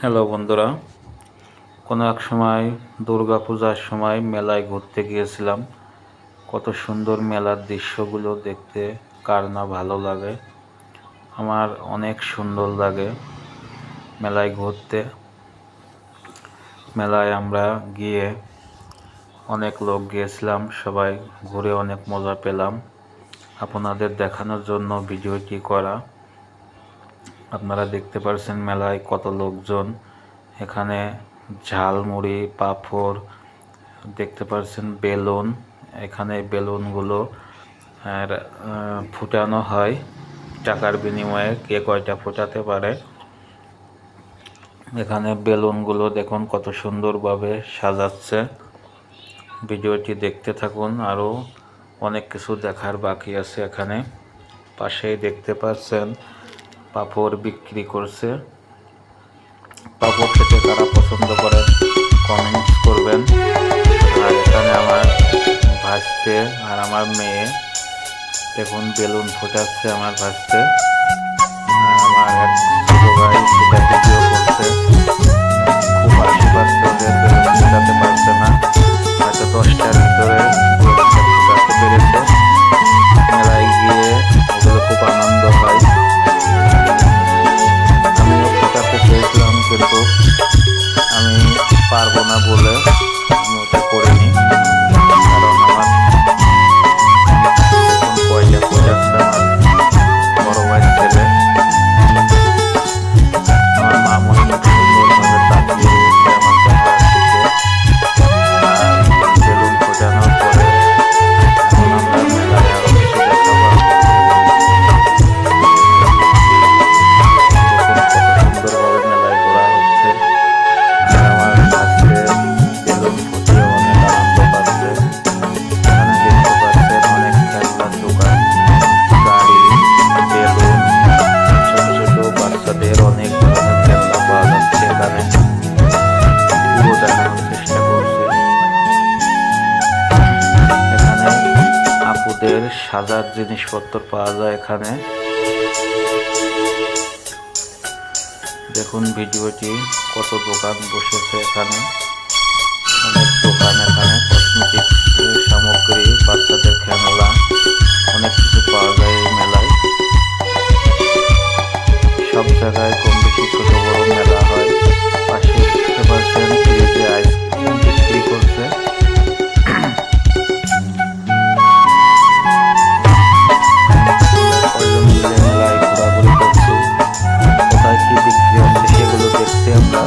Hello বন্ধুরা, কোনো এক সময় দুর্গাপূজার সময় মেলায় ঘুরতে গিয়েছিলাম। কত সুন্দর মেলার দৃশ্যগুলো দেখতে কার না ভালো লাগে। আমার অনেক সুন্দর লাগে মেলায় ঘুরতে। মেলায় আমরা গিয়ে অনেক লোক গিয়েছিলাম, সবাই ঘুরে অনেক মজা পেলাম। আপনাদের দেখানোর জন্য ভিডিওটি করা। আপনারা দেখতে পাচ্ছেন মেলায় কত লোকজন। এখানে ঝালমুড়ি, পাঁপড়, দেখতে পাচ্ছেন বেলুন। এখানে বেলুনগুলো আর ফুটানো হয় টাকার বিনিময়ে, কে কয়টা ফোটাতে পারে। এখানে বেলুনগুলো দেখুন কত সুন্দরভাবে সাজাচ্ছে। ভিডিওটি দেখতে থাকুন, আরও অনেক কিছু দেখার বাকি আছে। এখানে পাশেই দেখতে পাচ্ছেন পাঁপড় বিক্রি করছে। পাঁপড় খেতে কারা পছন্দ করেন কমেন্টস করবেন। আর এখানে আমার ভাসতে আর আমার মেয়ে দেখুন বেলুন ফোটাচ্ছে। আমার ভাসতে আর আমার এক ছোট ভাই সেটা ভিডিও করছে। খুব হাসি পাচ্ছে, ওদের বেলুন ফোটাতে পারছে না, হয়তো 10টার ভিতরে 2-1টা ফোটাতে পেরেছে। মেলায় গিয়ে ওগুলো খুব আনন্দ হয়। আমিও ফোটাতে চেয়েছিলাম, কিন্তু আমি পারবো না বলে আমি ওটা করিনি। কারণ আমার দেখুন কয়টা ফোটাচ্ছে আমার বড় ভাইয়ের ছেলে। আমার মামনি সুন্দরভাবে তাকিয়ে রয়েছে আমার ক্যামেরার দিকে। আর বেলুন ফোটানোর পরে এখন আমরা মেলায় আরো কিছু দেখাবো। দেখুন কত সুন্দরভাবে মেলায় ঘোরা হচ্ছে। আর আমার ভাসতে বেলুন ফুটিয়ে অনেক আনন্দ পাচ্ছে। এখানে দেখতে পাচ্ছেন অনেক খেলনার দোকান, গাড়ি, বেলুন, ছোট ছোট বাচ্চাদের অনেক ধরনের খেলনা পাওয়া যাচ্ছে। এখানে পুরো দেখানোর চেষ্টা করছি। এখানে আপুদের সাজার জিনিসপত্র পাওয়া যায়। এখানে দেখুন ভিডিওটি, কত দোকান বসেছে। এখানে অনেক দোকান, এখানে কসমেটিক সামগ্রী, বাচ্চাদের খেলনা, অনেক কিছু পাওয়া যায় এই মেলায়। সব জায়গায় কম বেশি ছোট বড় মেলা হয়। পাশে দেখতে পাচ্ছেন ফ্রিজে আইসক্রিম বিক্রি করছে। কয়জন মিলে মেলায় ঘোরাঘুরি করছি, কোথায় কি বিক্রি হচ্ছে সেগুলো দেখছি আমরা।